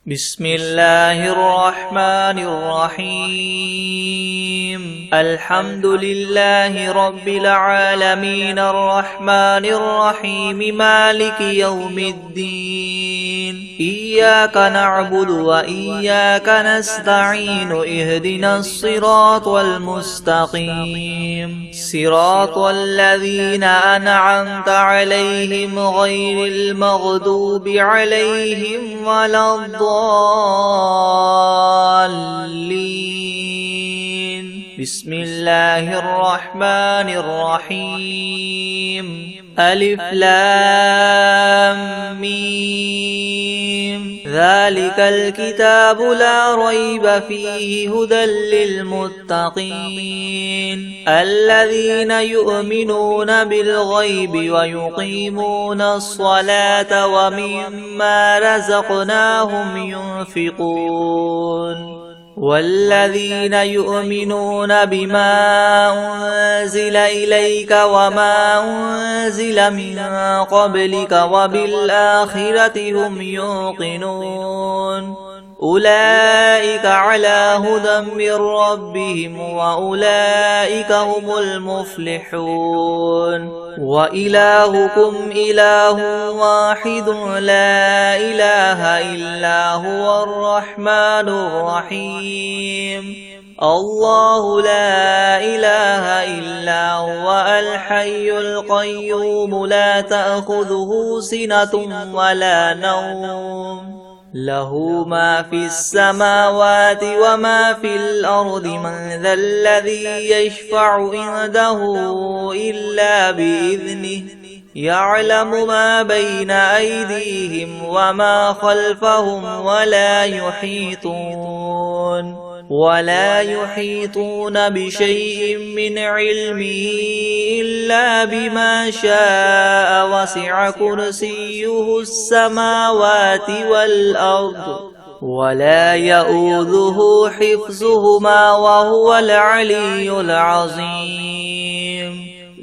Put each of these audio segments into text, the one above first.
بسم الله الرحمن الرحيم الحمد لله رب العالمين الرحمن الرحيم مالك يوم الدين إياك نعبد وإياك نستعين اهدنا الصراط المستقيم صراط الذين أنعمت عليهم غير المغضوب عليهم ولا الضالين بسم الله الرحمن الرحيم ألف لام ميم ذلك الكتاب لا ريب فيه هدى للمتقين الذين يؤمنون بالغيب ويقيمون الصلاة ومما رزقناهم ينفقون والذين يؤمنون بما أنزل إليك وما أنزل من قبلك وبالآخرة هم يوقنون أولئك على هدى من ربهم وأولئك هم المفلحون وإلهكم إله واحد لا إله إلا هو الرحمن الرحيم الله لا إله إلا هو الحي القيوم لا تأخذه سنة ولا نوم له ما في السماوات وما في الأرض من ذا الذي يشفع عنده إلا بإذنه يعلم ما بين أيديهم وما خلفهم ولا يحيطون بشيء من علمه إلا بما شاء وسع كرسيه السماوات والأرض ولا يؤوده حفظهما وهو العلي العظيم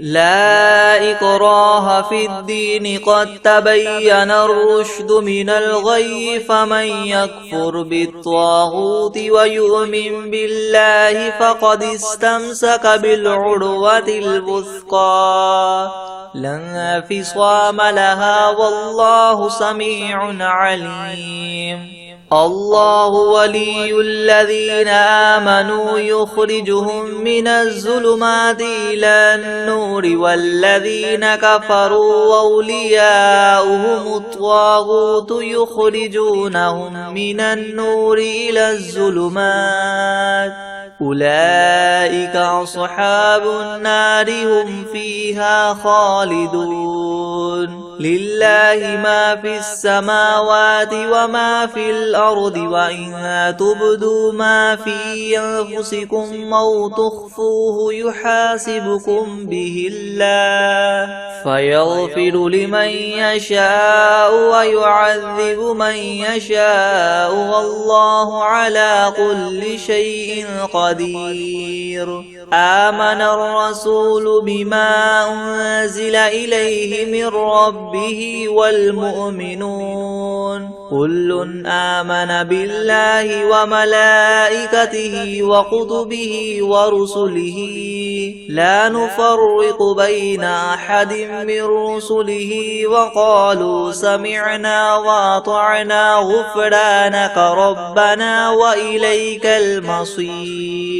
لا إكراه في الدين قد تبين الرشد من الغي فمن يكفر بالطاغوت ويؤمن بالله فقد استمسك بالعروة الوثقى لا انفصام لها والله سميع عليم الله ولي الذين آمنوا يخرجهم من الظلمات إلى النور والذين كفروا أولياؤهم الطاغوت يخرجونهم من النور إلى الظلمات أولئك أصحاب النار هم فيها خالدون لله ما في السماوات وما في الأرض وإن تبدوا ما في أنفسكم أو تخفوه يحاسبكم به الله فيغفر لمن يشاء ويعذب من يشاء والله على كل شيء قدير آمن الرسول بما أنزل إليه من ربه والمؤمنون كل آمن بالله وملائكته وكتبه ورسله لا نفرق بين أحد من رسله وقالوا سمعنا وأطعنا غفرانك ربنا وإليك المصير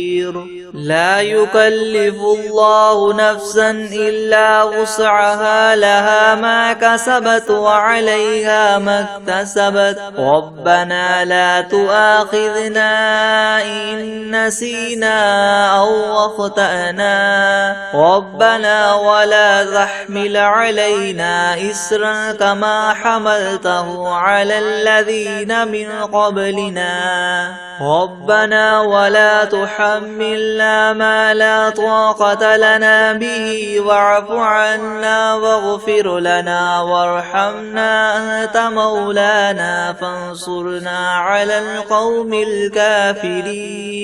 لا يكلف الله نفسا إلا وسعها لها ما كسبت وعليها ما اكتسبت ربنا لا تؤاخذنا إن نسينا أو أخطأنا ربنا ولا تحمل علينا إسرا كما حملته على الذين من قبلنا ربنا ولا تحملنا ما لا طاقة لنا به واعف عنا واغفر لنا وارحمنا أنت مولانا فانصرنا على القوم الكافرين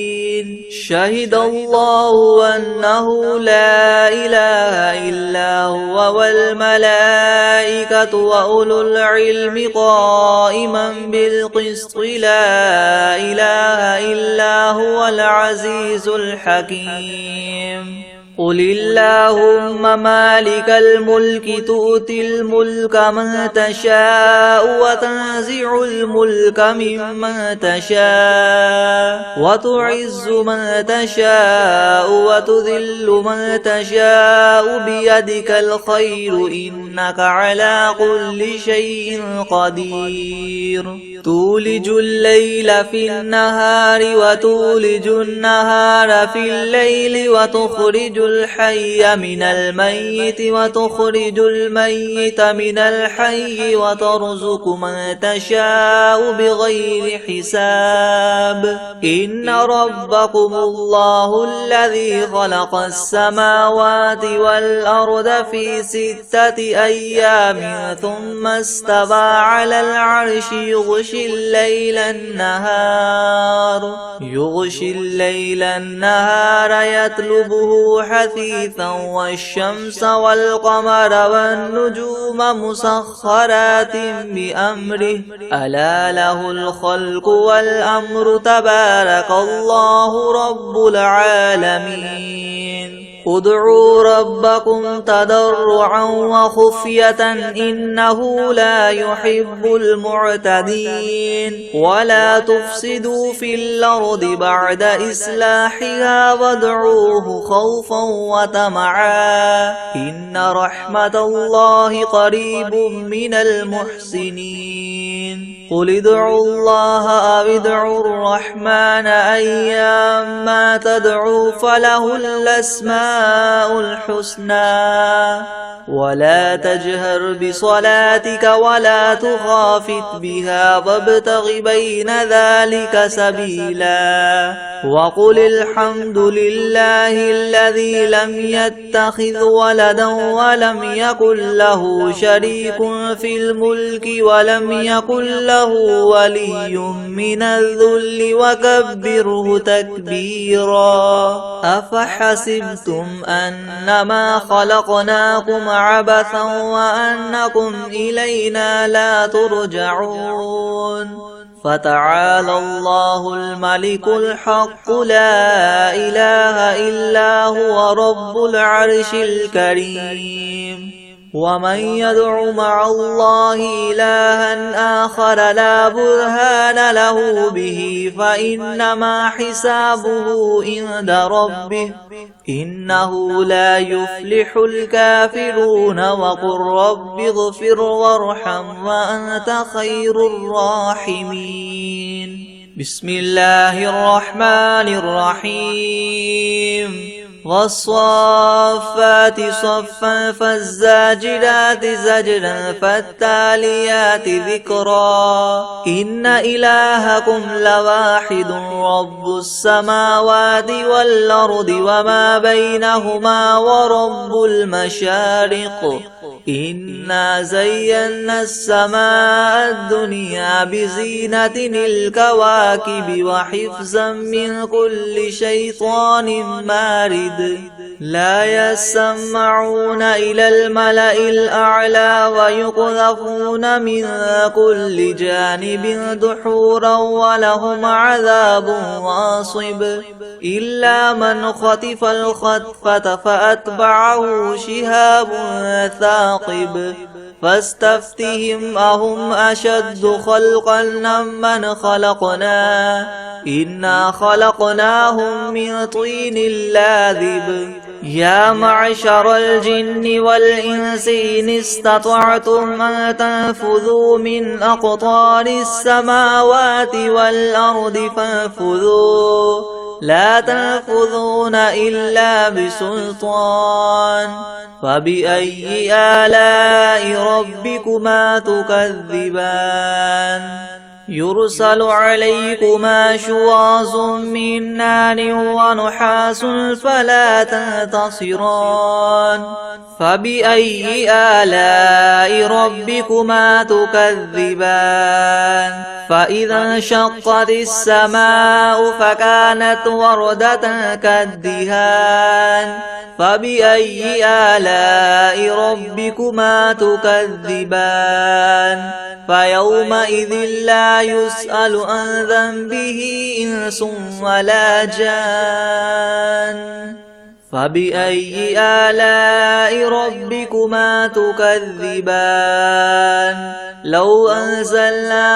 شهد الله أنه لا إله إلا هو والملائكة وأولو العلم قائما بالقسط لا إله إلا هو العزيز الحكيم قل اللهم مالك الملك تؤتي الملك من تشاء وتنزع الملك ممن تشاء وتعز من تشاء وتذل من تشاء بيدك الخير إنك على كل شيء قدير تولج الليل في النهار وتولج النهار في الليل وتخرج الحي من الميت وتخرج الميت من الحي وترزق من تشاء بغير حساب إن ربكم الله الذي خلق السماوات والأرض في 6 أيام ثم استوى على العرش يغشي الليل النهار يطلبه حثيثا والشمس والقمر والنجوم مسخرات بأمره ألا له الخلق والأمر تبارك الله رب العالمين ادعوا ربكم تضرعا وخفية إنه لا يحب المعتدين ولا تفسدوا في الأرض بعد إصلاحها وادعوه خوفا وطمعا إن رحمة الله قريب من المحسنين قل ادعوا الله أو ادعوا الرحمن أيما تدعوا فله الأسماء الحسنى ولا تجهر بصلاتك ولا تخافت بها وابتغ بين ذلك سبيلا وقل الحمد لله الذي لم يتخذ ولدا ولم يكن له شريك في الملك ولم يكن له ولي من الذل وكبره تكبيرا أفحسبتم أنما خلقناكم عبثا وأنكم إلينا لا ترجعون فتعالى الله الملك الحق لا إله إلا هو رب العرش الكريم ومن يدع مع الله إلها آخر لا برهان له به فإنما حسابه عند ربه إنه لا يفلح الكافرون وقل رب اغفر وارحم وأنت خير الراحمين بسم الله الرحمن الرحيم والصافات صفا فالزاجرات زجرا فالتاليات ذكرا إن إلهكم لواحد رب السماوات والأرض وما بينهما ورب المشارق إنا زينا السماء الدنيا بزينة الكواكب وحفظا من كل شيطان مارد لا يسمعون إلى الملأ الأعلى ويقذفون من كل جانب دحورا ولهم عذاب واصب إلا من خطف الخطفة فأتبعه شهاب ثاقب فاستفتهم أهم أشد خلقا ممن خلقنا إنا خلقناهم من طين لاذب يا معشر الجن والإنس إن استطعتم أن تنفذوا من أقطار السماوات والأرض فانفذوا لا تنفذون إلا بسلطان فبأي آلاء ربكما تكذبان يرسل عليكما شواظ من نار ونحاس فلا تنتصران فبأي آلاء ربكما تكذبان فإذا انشقت السماء فكانت وردة كالدهان فبأي آلاء ربكما تكذبان فيومئذ لا يسأل عن ذنبه إنس ولا جان فبأي آلاء ربكما تكذبان لو أنزلنا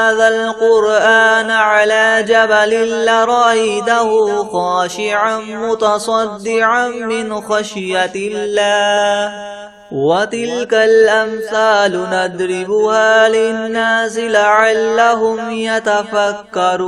هذا القرآن على جبل لرأيته خاشعا متصدعا من خشية الله وتلك الأمثال نضربها للناس لعلهم يتفكرون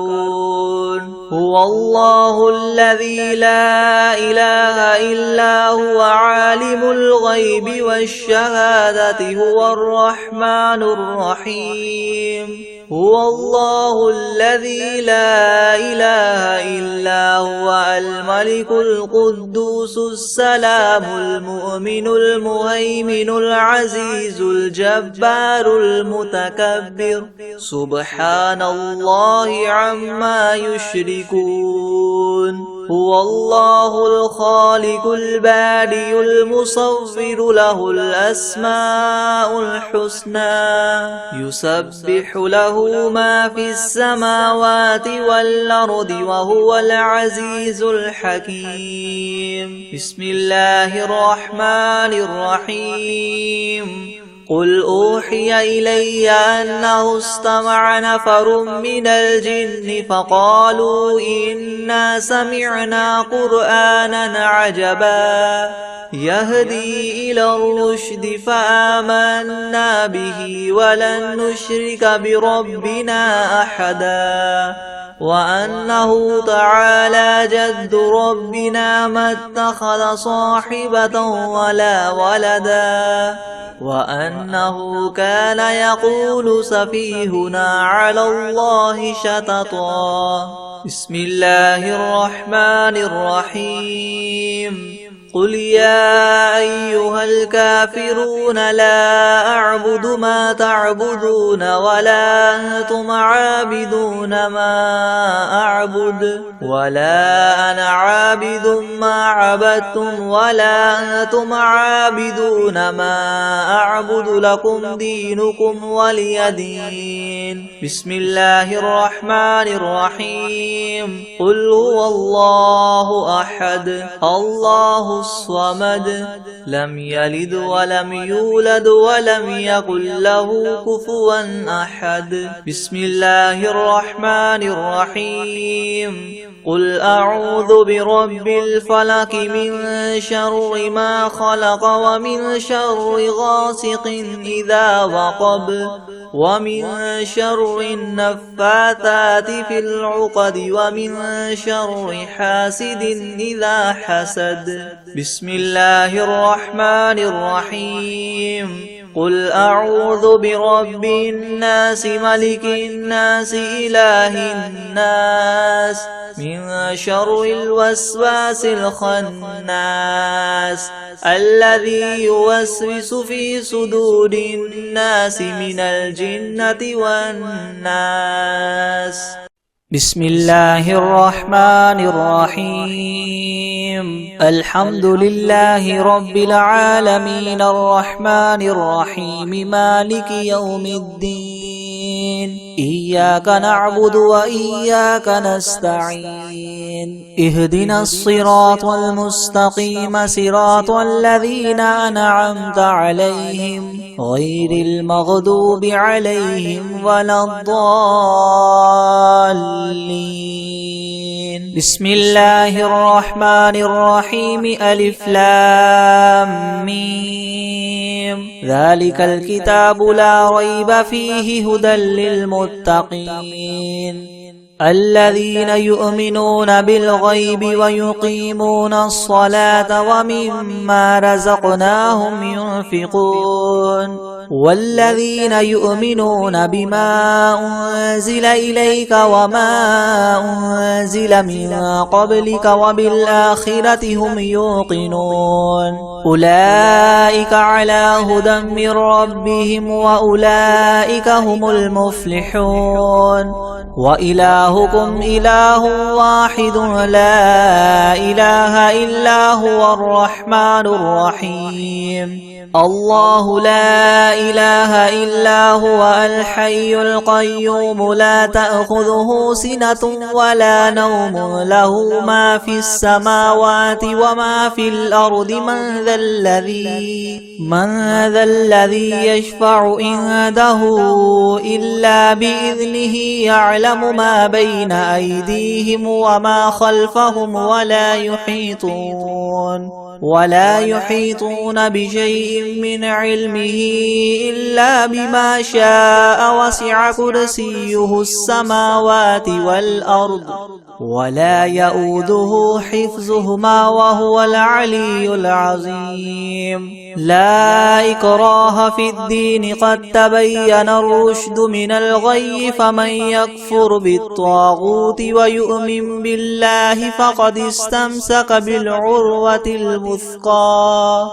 هو الله الذي لا إله إلا هو عالم الغيب والشهادة هو الرحمن الرحيم هو الله الذي لا إله إلا هو الملك القدوس السلام المؤمن المهيمن العزيز الجبار المتكبر سبحان الله عما يشركون هو الله الخالق البارئ المصور له الأسماء الحسنى يسبح له ما في السماوات والأرض وهو العزيز الحكيم بسم الله الرحمن الرحيم قل أوحي إلي أنه استمع نفر من الجن فقالوا إنا سمعنا قرآنا عجبا يهدي إلى الرشد فآمنا به ولن نشرك بربنا أحدا وأنه تعالى جد ربنا ما اتخذ صاحبة ولا ولدا وأنه كان يقول سفيهنا على الله شططا بسم الله الرحمن الرحيم قل يا أيها الكافرون لا أعبد ما تعبدون ولا أنتم عابدون ما أعبد ولا أنا عابد ما عبدتم ولا أنتم عابدون ما أعبد لكم دينكم ولي دين بسم الله الرحمن الرحيم قل هو الله أحد الله الصمد لم يلد ولم يولد ولم يكن له كفوا أحد بسم الله الرحمن الرحيم قل أعوذ برب الفلق من شر ما خلق ومن شر غاسق إذا وقب ومن شر النفاثات في العقد ومن شر حاسد إذا حسد بسم الله الرحمن الرحيم قل أعوذ برب الناس ملك الناس إله الناس من شر الوسواس الخناس الذي يوسوس في صدور الناس من الجنة والناس بسم الله الرحمن الرحيم الحمد لله رب العالمين الرحمن الرحيم مالك يوم الدين إياك نعبد وإياك نستعين اهدنا الصراط المستقيم صراط الذين أنعمت عليهم غير المغضوب عليهم ولا الضالين بسم الله الرحمن الرحيم ألف لام ميم ذلك الكتاب لا ريب فيه هدى للمتقين الذين يؤمنون بالغيب ويقيمون الصلاة ومما رزقناهم ينفقون والذين يؤمنون بما أنزل إليك وما أنزل من قبلك وبالآخرة هم يوقنون أولئك على هدى من ربهم وأولئك هم المفلحون وإلهكم إله واحد لا إله إلا هو الرحمن الرحيم الله لا إله إلا هو الحي القيوم لا تأخذه سنة ولا نوم له ما في السماوات وما في الأرض من ذا الذي يشفع عنده إلا بإذنه يعلم ما بين أيديهم وما خلفهم ولا يحيطون بشيء من علمه إلا بما شاء وسع كرسيه السماوات والأرض ولا يؤوده حفظهما وهو العلي العظيم لا إكراه في الدين قد تبين الرشد من الغي فمن يكفر بالطاغوت ويؤمن بالله فقد استمسك بالعروة الوثقى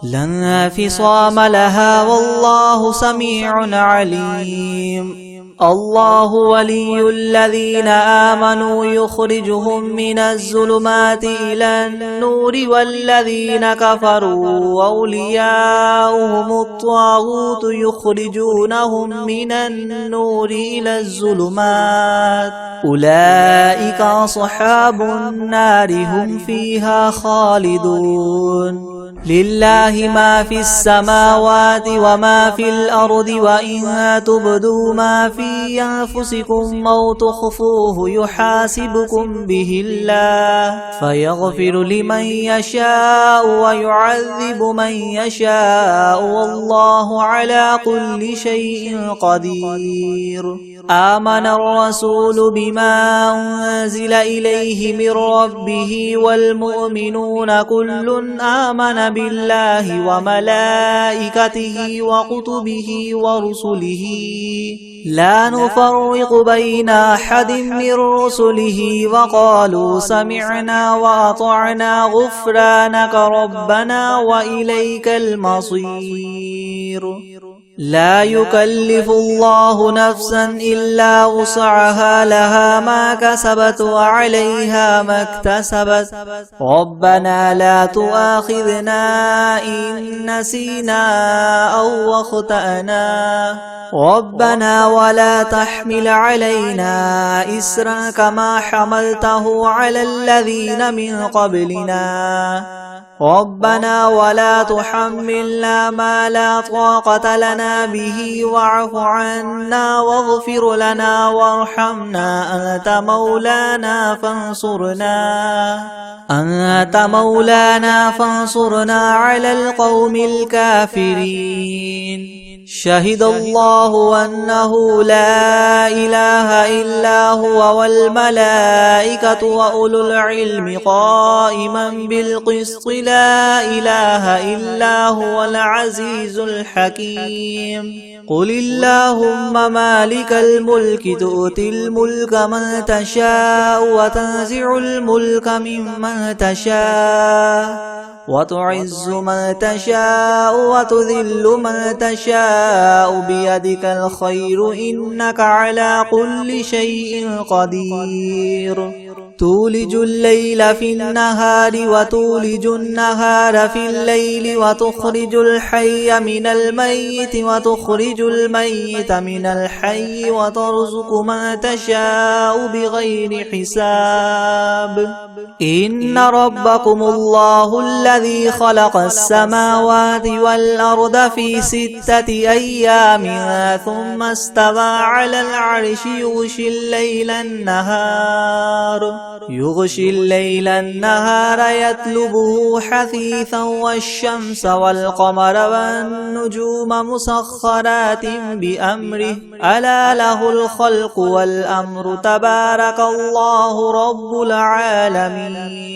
لا انفصام لها والله سميع عليم الله ولي الذين آمنوا يخرجهم من الظلمات إلى النور والذين كفروا أولياؤهم الطاغوت يخرجونهم من النور إلى الظلمات أولئك أصحاب النار هم فيها خالدون لله ما في السماوات وما في الأرض وإن تبدوا ما في أنفسكم أو تخفوه يحاسبكم به الله فيغفر لمن يشاء ويعذب من يشاء والله على كل شيء قدير آمن الرسول بما أنزل إليه من ربه والمؤمنون كل آمن بالله وملائكته وكتبه ورسله لا نفرق بين أحد من رسله وقالوا سمعنا وأطعنا غفرانك ربنا وإليك المصير لا يكلف الله نفسا إلا وسعها لها ما كسبت وعليها ما اكتسبت ربنا لا تؤاخذنا إن نسينا أو أخطأنا ربنا ولا تحمل علينا إسرا كما حملته على الذين من قبلنا ربنا ولا تحملنا ما لا طاقة لنا به واعف عنا واغفر لنا وارحمنا أنت مولانا فانصرنا على القوم الكافرين شهد الله أنه لا إله إلا هو والملائكة وأولو العلم قائما بالقسط لا إله إلا هو العزيز الحكيم قل اللهم مالك الملك تؤتي الملك من تشاء وتنزع الملك ممن تشاء وتعز من تشاء وتذل من تشاء بيدك الخير إنك على كل شيء قدير تولج الليل في النهار وتولج النهار في الليل وتخرج الحي من الميت وتخرج الميت من الحي وترزق من تشاء بغير حساب إن ربكم الله الذي خلق السماوات والأرض في 6 أيام ثم استوى على العرش يغشي الليل النهار يطلبه حثيثا والشمس والقمر والنجوم مسخرات بأمره ألا له الخلق والأمر تبارك الله رب العالمين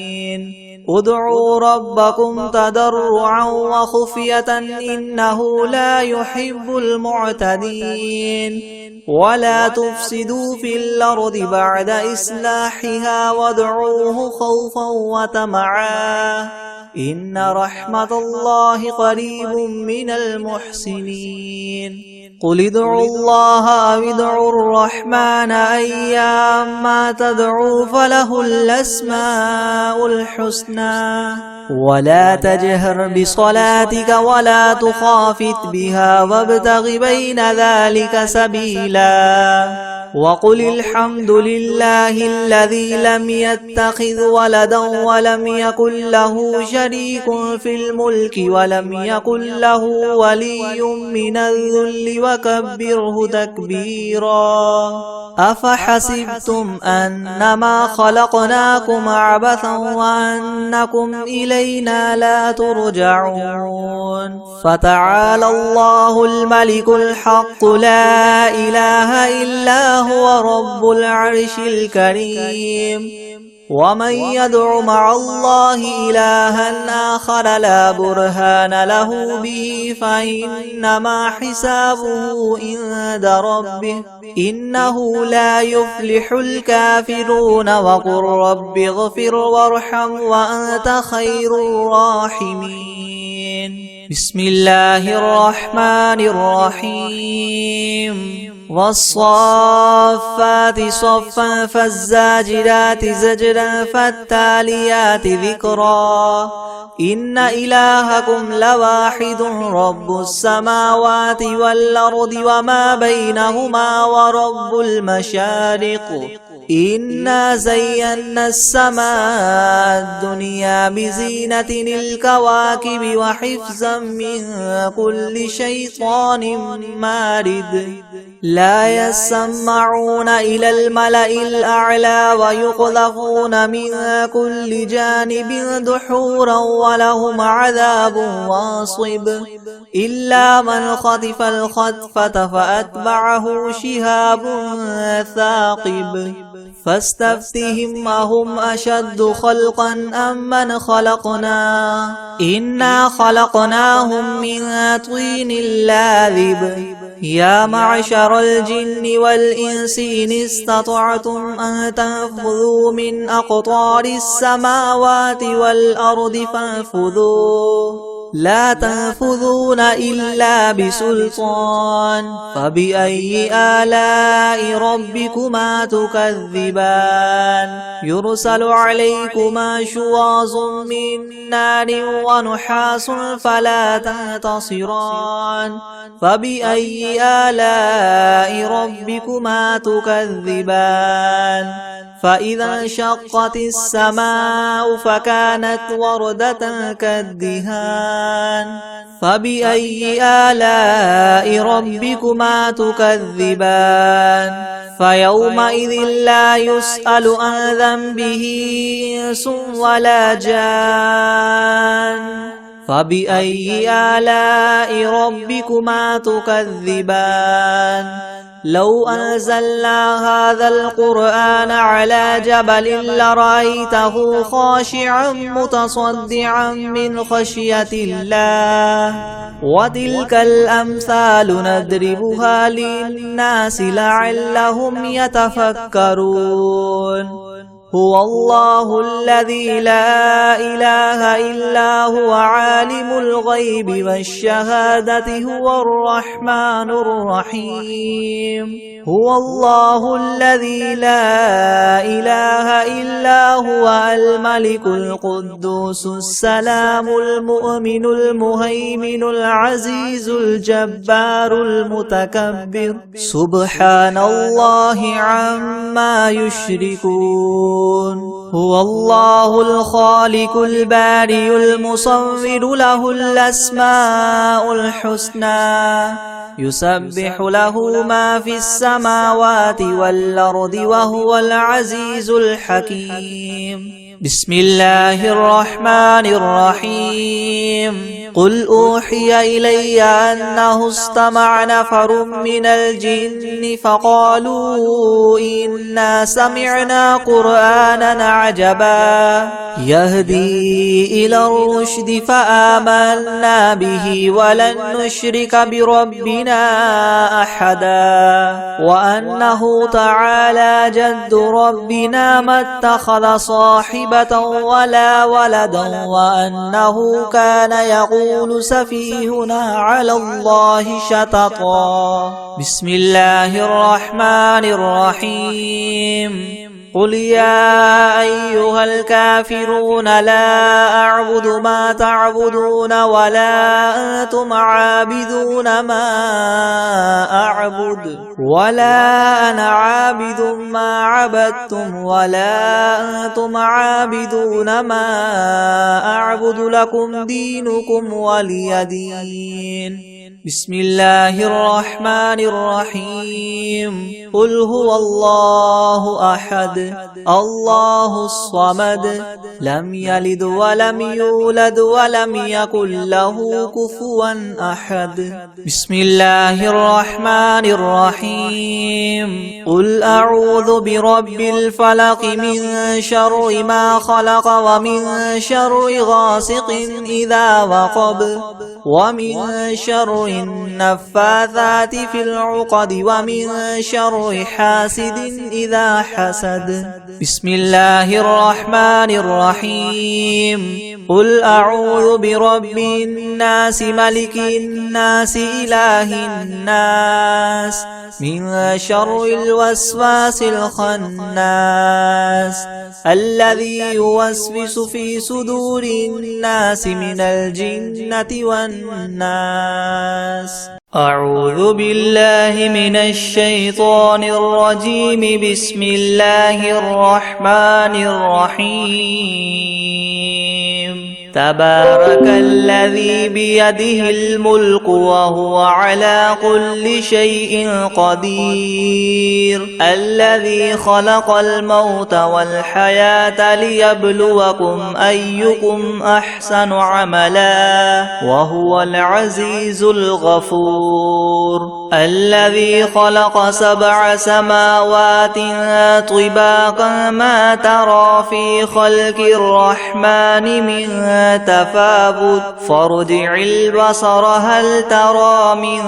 ادعوا ربكم تضرعا وخفية إنه لا يحب المعتدين ولا تفسدوا في الأرض بعد إصلاحها وادعوه خوفا وطمعا إن رحمة الله قريب من المحسنين قل ادعوا الله أو ادعوا الرحمن أيما تدعوا فله الأسماء الحسنى ولا تجهر بصلاتك ولا تخافت بها وابتغ بين ذلك سبيلا وقل الحمد لله الذي لم يتخذ ولدا ولم يكن له شريك في الملك ولم يكن له ولي من الذل وكبره تكبيرا أفحسبتم أنما خلقناكم عبثا وأنكم إلينا لا ترجعون فتعالى الله الملك الحق لا إله إلا هو رب العرش الكريم ومن يدع مع الله إلها آخر لا برهان له به فإنما حسابه عند ربه إنه لا يفلح الكافرون وقل رب اغفر وارحم وأنت خير الراحمين بسم الله الرحمن الرحيم والصافات صفا فالزاجرات زجرا فالتاليات ذكرا إن إلهكم لواحد رب السماوات والأرض وما بينهما ورب المشارق إنا زينا السماء الدنيا بزينة الكواكب وحفظا من كل شيطان مارد لا يسمعون إلى الملأ الأعلى ويقذفون من كل جانب دحورا ولهم عذاب واصب إلا من خطف الخطفة فأتبعه شهاب ثاقب فاستفتهم أهم أشد خلقا أم من خلقنا إنا خلقناهم من طين لاذب يا معشر الجن والإنس إن استطعتم أن تنفذوا من أقطار السماوات والأرض فانفذوا لا تنفذون إلا بسلطان فبأي آلاء ربكما تكذبان يرسل عليكما شواظ من نار ونحاس فلا تنتصران فبأي آلاء ربكما تكذبان فإذا انشقت السماء فكانت وردة كالدهان فبأي آلاء ربكما تكذبان فيومئذ لا يسأل عن ذنبه إنس ولا جان فبأي آلاء ربكما تكذبان لو أنزلنا هذا القرآن على جبل لرأيته خاشعا متصدعا من خشية الله وتلك الأمثال نضربها للناس لعلهم يتفكرون هو الله الذي لا إله إلا هو عالم الغيب والشهادة هو الرحمن الرحيم هو الله الذي لا إله إلا هو الملك القدوس السلام المؤمن المهيمن العزيز الجبار المتكبر سبحان الله عما يشركون هو الله الخالق البارئ المصور له الأسماء الحسنى يسبح له ما في السماوات والأرض وهو العزيز الحكيم بسم الله الرحمن الرحيم قل أوحي إلي أنه استمع نفر من الجن فقالوا إنا سمعنا قرآنا عجبا يهدي إلى الرشد فآمنا به ولن نشرك بربنا أحدا وأنه تعالى جد ربنا ما اتخذ صاحبة ولا ولدا وأنه كان يقول سفيهنا على الله شططا. بسم الله الرحمن الرحيم. قل يا أيها الكافرون لا أعبد ما تعبدون ولا أنتم عابدون ما أعبد ولا أنا عابد ما عبدتم ولا أنتم عابدون ما أعبد لكم دينكم ولي دين. بسم الله الرحمن الرحيم. قل هو الله أحد الله الصمد لم يلد ولم يولد ولم يكن له كفوا أحد. بسم الله الرحمن الرحيم. قل أعوذ برب الفلق من شر ما خلق ومن شر غاسق إذا وقب ومن شر النفاثات في العقد ومن شر حاسد إذا حسد. بسم الله الرحمن الرحيم. قل أعوذ برب الناس ملك الناس إله الناس من شر الوسواس الخناس الذي يوسوس في صدور الناس من الجنة والناس. أعوذ بالله من الشيطان الرجيم. بسم الله الرحمن الرحيم. تبارك الذي بيده الملك وهو على كل شيء قدير الذي خلق الموت والحياة ليبلوكم أيكم أحسن عملا وهو العزيز الغفور الذي خلق 7 سماوات طباقا ما ترى في خلق الرحمن من تفاوت فارجع البصر هل ترى من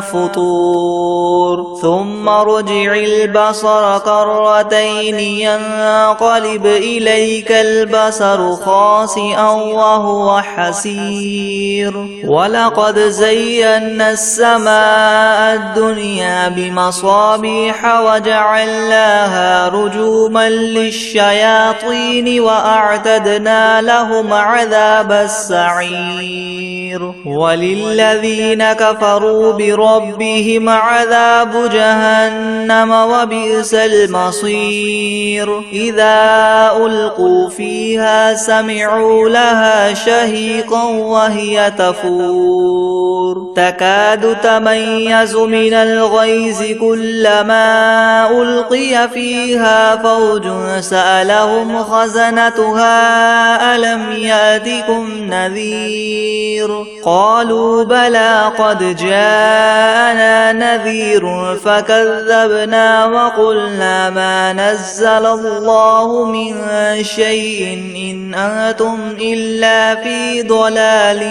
فطور ثم ارجع البصر كرتين ينقلب إليك البصر خاسئا وهو حسير ولقد زينا السماء الدنيا بمصابيح وجعلناها رجوما للشياطين وأعتدنا لهم عذاب السعير وللذين كفروا بربهم عذاب جهنم وبئس المصير إذا ألقوا فيها سمعوا لها شهيقا وهي تفور تكاد تميز من الغيظ كلما ألقي فيها فوج سألهم خزنتها ألم يأتكم نذير قالوا بلى قد جاءنا نذير فكذبنا وقلنا ما نزل الله من شيء إن أنتم إلا في ضلال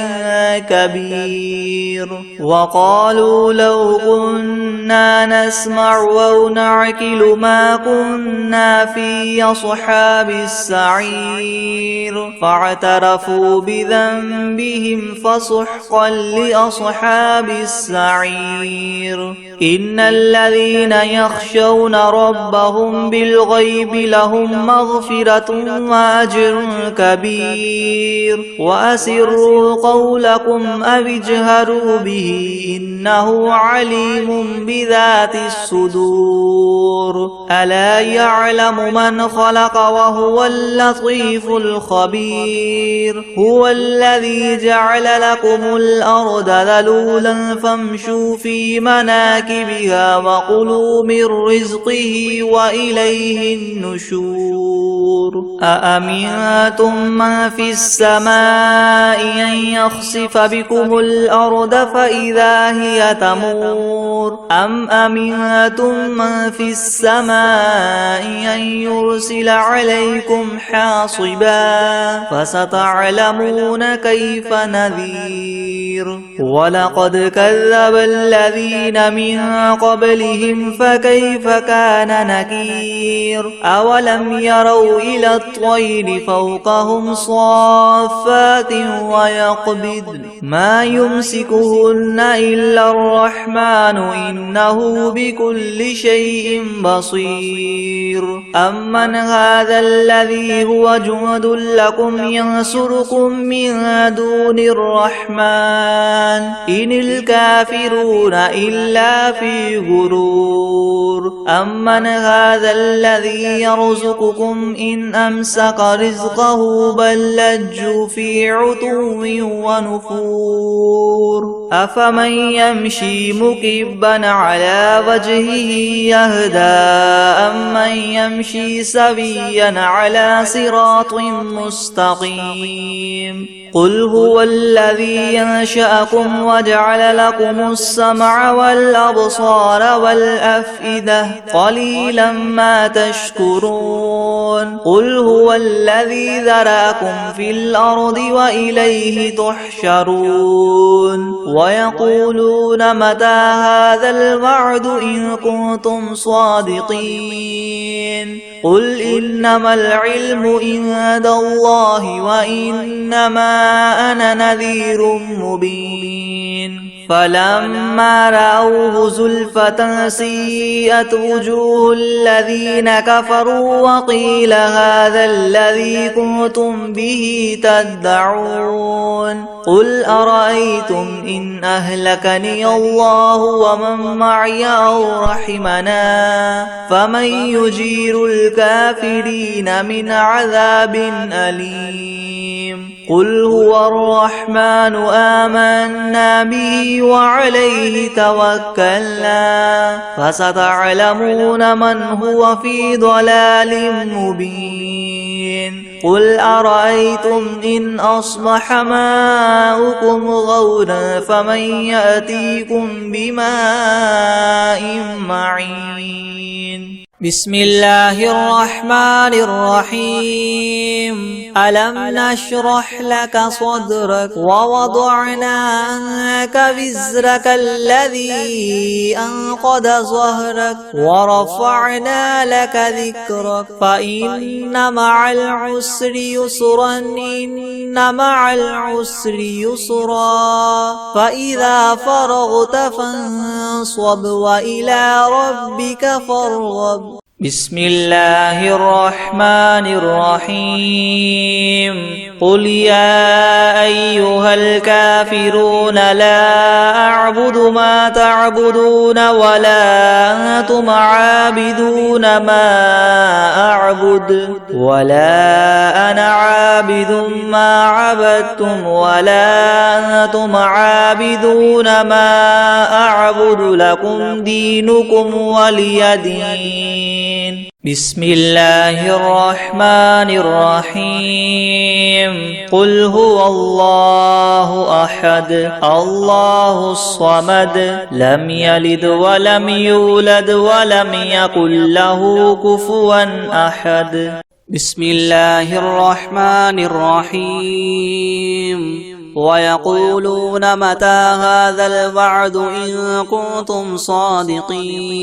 كبير وقالوا لو كنا نسمع أو نعقل ما كنا في أصحاب السعير فاعترفوا بذنبهم فسحقا لأصحاب السعير إن الذين يخشون ربهم بالغيب لهم مغفرة وأجر كبير وأسروا قولكم أو اجهروا به إنه عليم بذات الصدور ألا يعلم من خلق وهو اللطيف الخبير هو الذي جعل لكم الأرض ذلولا فامشوا في مناكبها وكلوا من رزقه وإليه النشور أأمنتم من في السماء أن يخسف بكم الأرض فإذا هي تمور أم أمنتم من في السماء أن يرسل يرسل عليكم حاصبا فستعلمون كيف نذير ولقد كذب الذين من قبلهم فكيف كان نكير أولم يروا إلى الطير فوقهم صافات ويقبضن ما يمسكهن إلا الرحمن إنه بكل شيء بصير أمن هذا الذي هو جند لكم ينصركم من دون الرحمن إن الكافرون إلا في غرور أمن هذا الذي يرزقكم إن أمسك رزقه بل لجوا في عتو ونفور أفمن يمشي مكبا على وجهه يهدى أمن يمشي سويا على صراط مستقيم قل هو الذي ينشأكم وجعل لكم السمع والأبصار والأفئدة قليلا ما تشكرون قل هو الذي ذرأكم في الأرض وإليه تحشرون ويقولون متى هذا الوعد إن كنتم صادقين قل إنما العلم عند الله وإنما أنا نذير مبين فلما رأوه زلفة سيئت وجوه الذين كفروا وقيل هذا الذي كنتم به تدعون قل أرأيتم إن أهلكني الله ومن معي أو رحمنا فمن يجير الكافرين من عذاب أليم قل هو الرحمن آمنا به وعليه توكلنا فستعلمون من هو في ضلال مبين قل أرأيتم إن أصبح ماؤكم غورا فمن يأتيكم بماء معين بسم الله الرحمن الرحيم ألم نشرح لك صدرك ووضعنا عنك وزرك الذي أنقض ظهرك ورفعنا لك ذكرك فإن مع العسر يسرا إن مع العسر يسرا فإذا فرغت فانصب وإلى ربك فارغب بسم الله الرحمن الرحيم قل يا أيها الكافرون لا أعبد ما تعبدون ولا أنتم عابدون ما أعبد ولا أنا عابد ما عبدتم ولا أنتم عابدون ما أعبد لكم دينكم ولي دين بسم الله الرحمن الرحيم قل هو الله أحد الله الصمد لم يلد ولم يولد ولم يكن له كفوا أحد بسم الله الرحمن الرحيم ويقولون متى هذا الوعد إن كنتم صادقين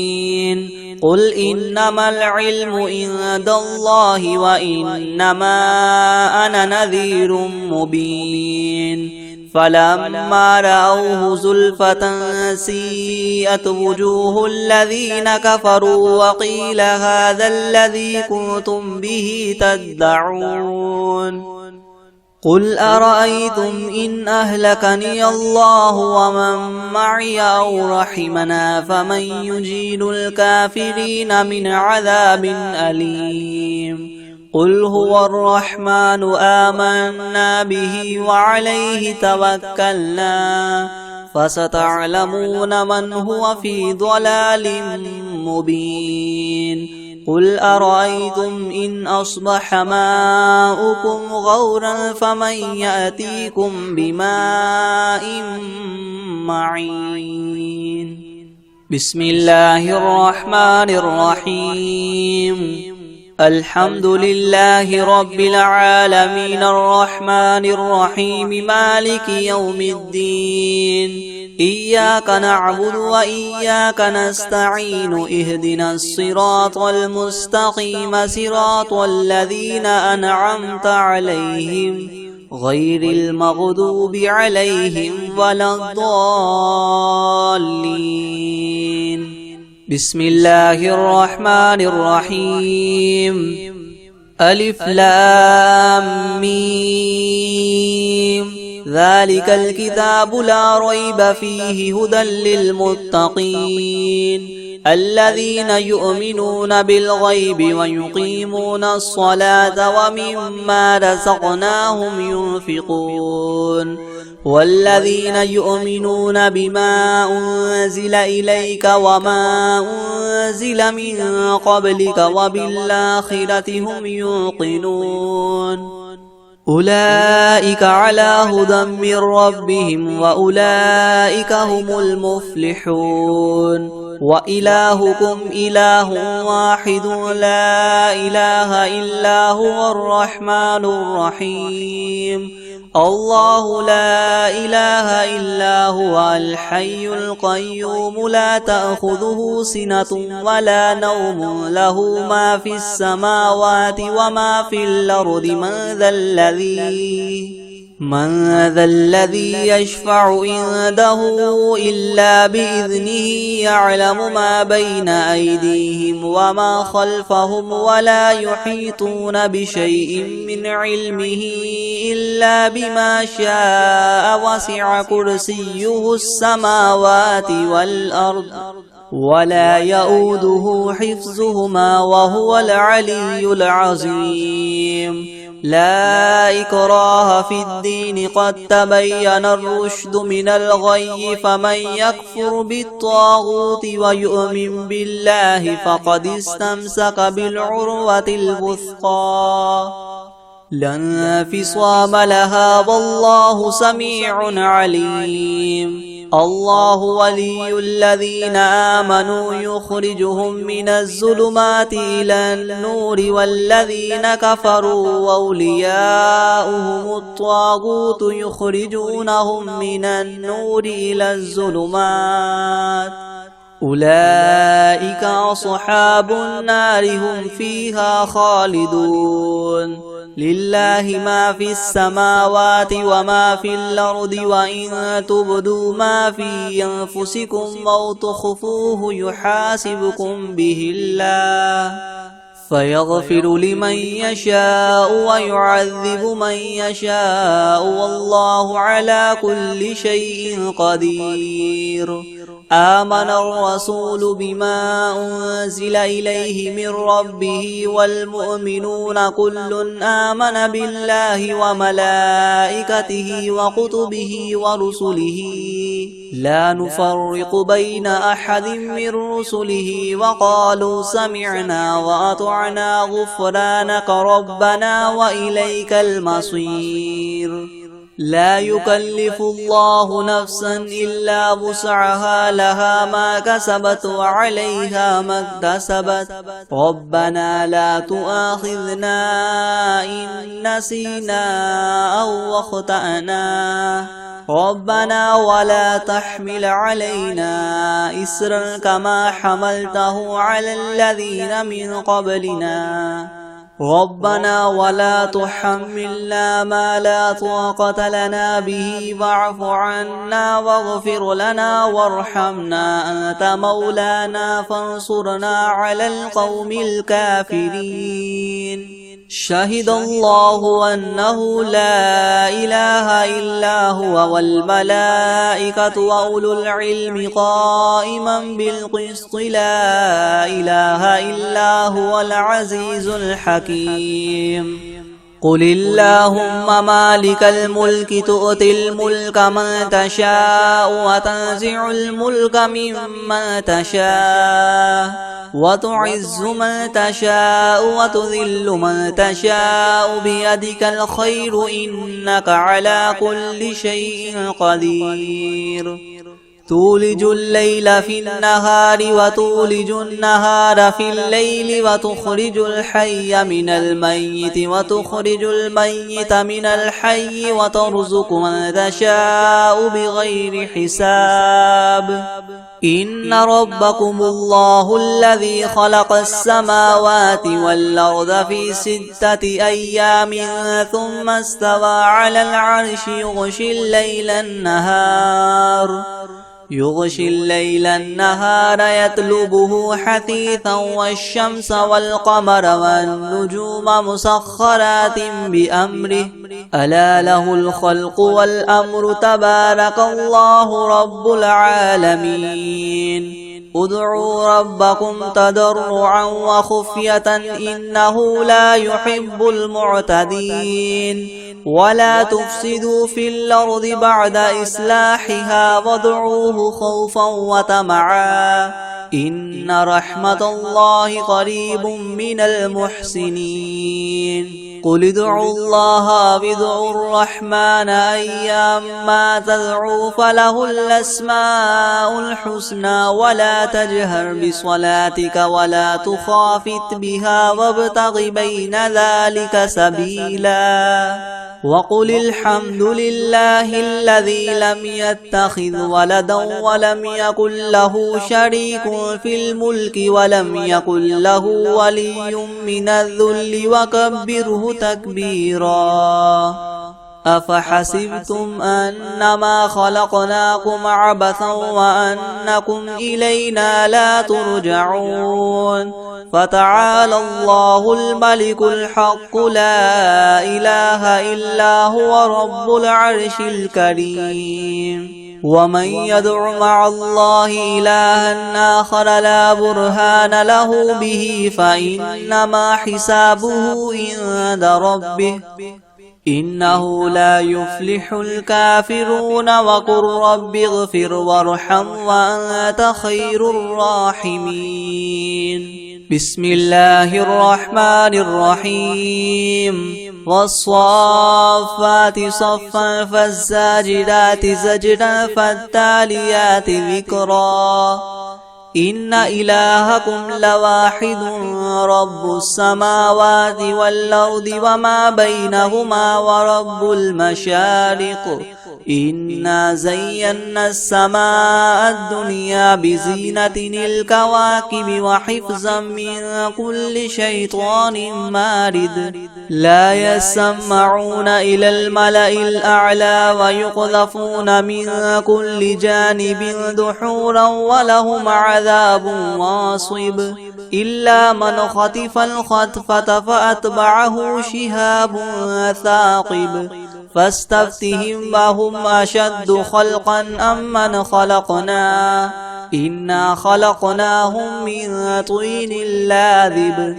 قل إنما العلم عند الله وإنما أنا نذير مبين فلما رأوه زلفة سيئت وجوه الذين كفروا وقيل هذا الذي كنتم به تدعون قل أرأيتم إن أهلكني الله ومن معي أو رحمنا فمن يجير الكافرين من عذاب أليم قل هو الرحمن آمنا به وعليه توكلنا فستعلمون من هو في ضلال مبين قل أرأيتم إن أصبح ماؤكم غورا فمن يأتيكم بماء معين بسم الله الرحمن الرحيم الحمد لله رب العالمين الرحمن الرحيم مالك يوم الدين إياك نعبد وإياك نستعين اهدنا الصراط المستقيم صراط الذين أنعمت عليهم غير المغضوب عليهم ولا الضالين. بسم الله الرحمن الرحيم. ألف لام ميم ذلك الكتاب لا ريب فيه هدى للمتقين الذين يؤمنون بالغيب ويقيمون الصلاة ومما رزقناهم ينفقون والذين يؤمنون بما أنزل إليك وما أنزل من قبلك وبالآخرة هم يوقنون أولئك على هدى من ربهم وأولئك هم المفلحون وإلهكم إله واحد لا إله إلا هو الرحمن الرحيم الله لا إله إلا هو الحي القيوم لا تأخذه سنة ولا نوم له ما في السماوات وما في الأرض من ذا الذي يشفع عنده إلا بإذنه يعلم ما بين أيديهم وما خلفهم ولا يحيطون بشيء من علمه إلا بما شاء وسع كرسيه السماوات والأرض ولا يؤوده حفظهما وهو العلي العظيم. لا إكراه في الدين قد تبين الرشد من الغي فمن يكفر بالطاغوت ويؤمن بالله فقد استمسك بالعروة الوثقى لا انفصام لها والله سميع عليم. الله ولي الذين آمنوا يخرجهم من الظلمات إلى النور والذين كفروا أولياؤهم الطاغوت يخرجونهم من النور إلى الظلمات أولئك أصحاب النار هم فيها خالدون. لله ما في السماوات وما في الأرض وإن تبدوا ما في أنفسكم أو تخفوه يحاسبكم به الله فيغفر لمن يشاء ويعذب من يشاء والله على كل شيء قدير. آمن الرسول بما أنزل إليه من ربه والمؤمنون كل آمن بالله وملائكته وكتبه ورسله لا نفرق بين أحد من رسله وقالوا سمعنا وأطعنا غفرانك ربنا وإليك المصير. لا يكلف الله نفسا إلا وسعها لها ما كسبت وعليها ما اكتسبت ربنا لا تؤاخذنا إن نسينا أو أخطأنا ربنا ولا تحمل علينا إسرا كما حملته على الذين من قبلنا ربنا ولا تحملنا ما لا طاقة لنا به واعف عنا واغفر لنا وارحمنا أنت مولانا فانصرنا على القوم الكافرين. شهد الله أنه لا إله إلا هو والملائكة وأولو العلم قائما بالقسط لا إله إلا هو العزيز الحكيم. قل اللهم مالك الملك تؤتي الملك من تشاء وتنزع الملك ممن تشاء وتعز من تشاء وتذل من تشاء بيدك الخير إنك على كل شيء قدير. تولج الليل في النهار وتولج النهار في الليل وتخرج الحي من الميت وتخرج الميت من الحي وترزق من تشاء بغير حساب إن ربكم الله الذي خلق السماوات والأرض في 6 أيام ثم استوى على العرش يغشي الليل النهار يطلبه حثيثا والشمس والقمر والنجوم مسخرات بأمره ألا له الخلق والأمر تبارك الله رب العالمين ادعوا ربكم تضرعا وخفية إنه لا يحب المعتدين ولا تفسدوا في الأرض بعد إصلاحها وادعوه خوفا وطمعا إن رحمة الله قريب من المحسنين قل ادعوا الله وادعوا الرحمن أيما تدعوا فله الأسماء الحسنى ولا تجهر بصلاتك ولا تخافت بها وابتغ بين ذلك سبيلا وقل الحمد لله الذي لم يتخذ ولدا ولم يكن له شريك في الملك ولم يكن له ولي من الذل وكبره تكبيرا أفحسبتم أنما خلقناكم عبثا وأنكم إلينا لا ترجعون فتعالى الله الملك الحق لا إله إلا هو رب العرش الكريم ومن يدع مع الله إلها آخر لا برهان له به فإنما حسابه عند ربه إنه لا يفلح الكافرون وقل رب اغفر وارحم وأنت خير الراحمين بسم الله الرحمن الرحيم والصافات صفا فالزاجرات زجرا فالتاليات ذكرا إن إلهكم لواحد رب السماوات والأرض وما بينهما ورب المشارق إنا زينا السماء الدنيا بزينة الكواكب وحفظا من كل شيطان مارد لا يسمعون إلى الملأ الأعلى ويقذفون من كل جانب دحورا ولهم عذاب واصب إلا من خطف الخطفة فأتبعه شهاب ثاقب فاستفتهم وهم أشد خلقا أم من خلقنا إنا خلقناهم من طين لاذب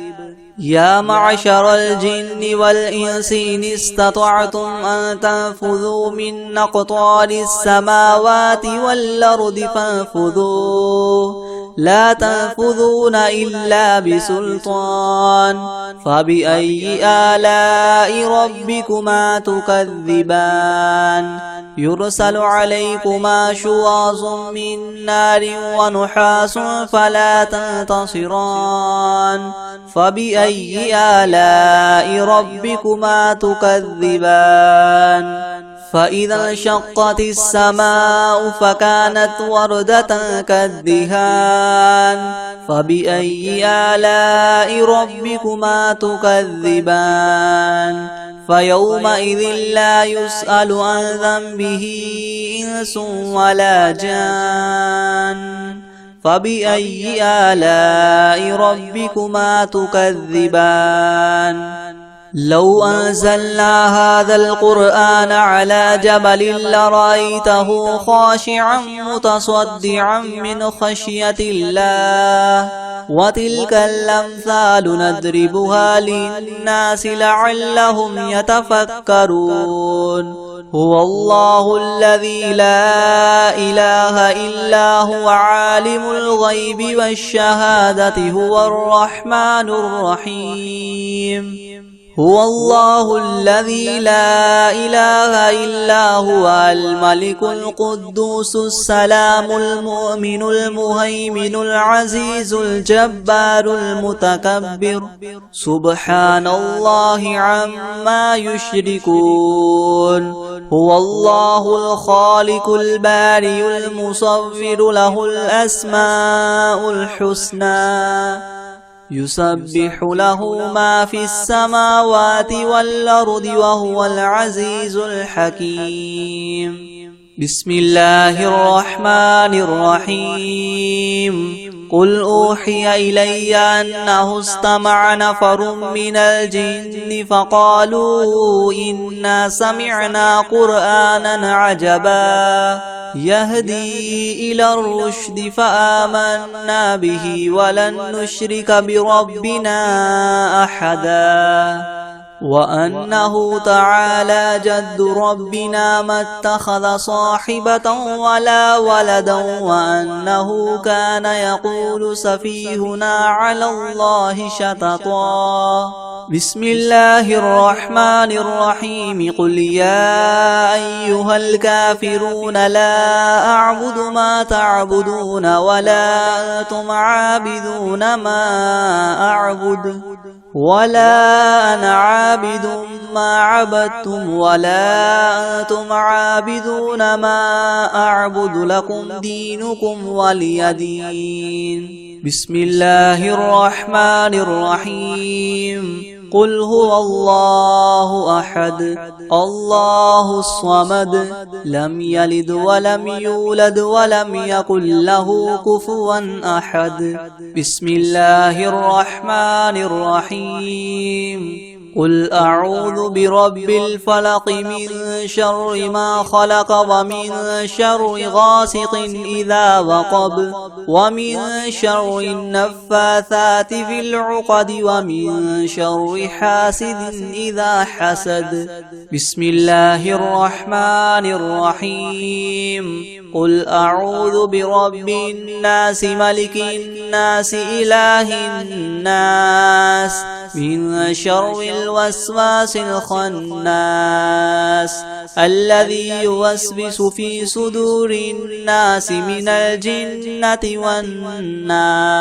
يا معشر الجن والإنس إن استطعتم أن تنفذوا من أقطار السماوات والأرض فانفذوا لا تنفذون إلا بسلطان فبأي آلاء ربكما تكذبان يرسل عليكما شواظ من نار ونحاس فلا تنتصران فبأي آلاء ربكما تكذبان فإذا انشقت السماء فكانت وردة كالدهان فبأي آلاء ربكما تكذبان فيومئذ لا يسأل عن ذنبه إنس ولا جان فبأي آلاء ربكما تكذبان لو أنزلنا هذا القرآن على جبل لرأيته خاشعا متصدعا من خشية الله وتلك الأمثال نضربها للناس لعلهم يتفكرون هو الله الذي لا إله إلا هو عالم الغيب والشهادة هو الرحمن الرحيم هو الله الذي لا إله إلا هو الملك القدوس السلام المؤمن المهيمن العزيز الجبار المتكبر سبحان الله عما يشركون هو الله الخالق البارئ المصور له الأسماء الحسنى يسبح له ما في السماوات والأرض وهو العزيز الحكيم بسم الله الرحمن الرحيم قل أوحي إلي أنه استمع نفر من الجن فقالوا إنا سمعنا قرآنا عجبا يهدي إلى الرشد فآمنا به ولن نشرك بربنا أحدا وأنه تعالى جد ربنا ما اتخذ صاحبة ولا ولدا وأنه كان يقول سفيهنا على الله شططا بسم الله الرحمن الرحيم قل يا أيها الكافرون لا أعبد ما تعبدون ولا أنتم عابدون ما أعبد ولا أنا عابد ما عبدتم ولا أنتم عابدون ما أعبد لكم دينكم ولي دين بسم الله الرحمن الرحيم قل هو الله أحد الله الصمد لم يلد ولم يولد ولم يكن له كفوا أحد بسم الله الرحمن الرحيم قل أعوذ برب الفلق من شر ما خلق ومن شر غاسق إذا وقب ومن شر النفاثات في العقد ومن شر حاسد إذا حسد بسم الله الرحمن الرحيم قل أعوذ برب الناس ملك الناس إله الناس من شر الوسواس الخناس الذي يوسوس في صدور الناس من الجنة والناس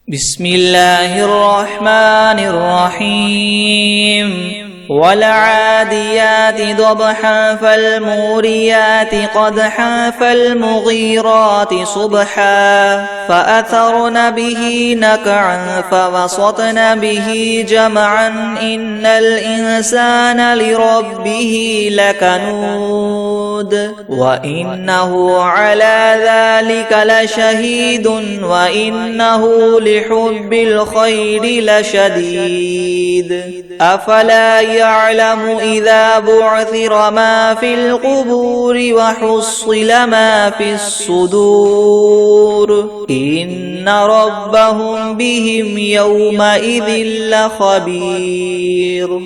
بسم الله الرحمن الرحيم والعاديات ضبحا فالموريات قدحا فالمغيرات صبحا فأثرن به نقعا فوسطن به جمعا إن الإنسان لربه لكنود وإنه على ذلك لشهيد وإنه لحب الخير لشديد أفلا يعلم إذا بعثر ما في القبور وحصل ما في الصدور إن ربهم بهم يومئذ لخبير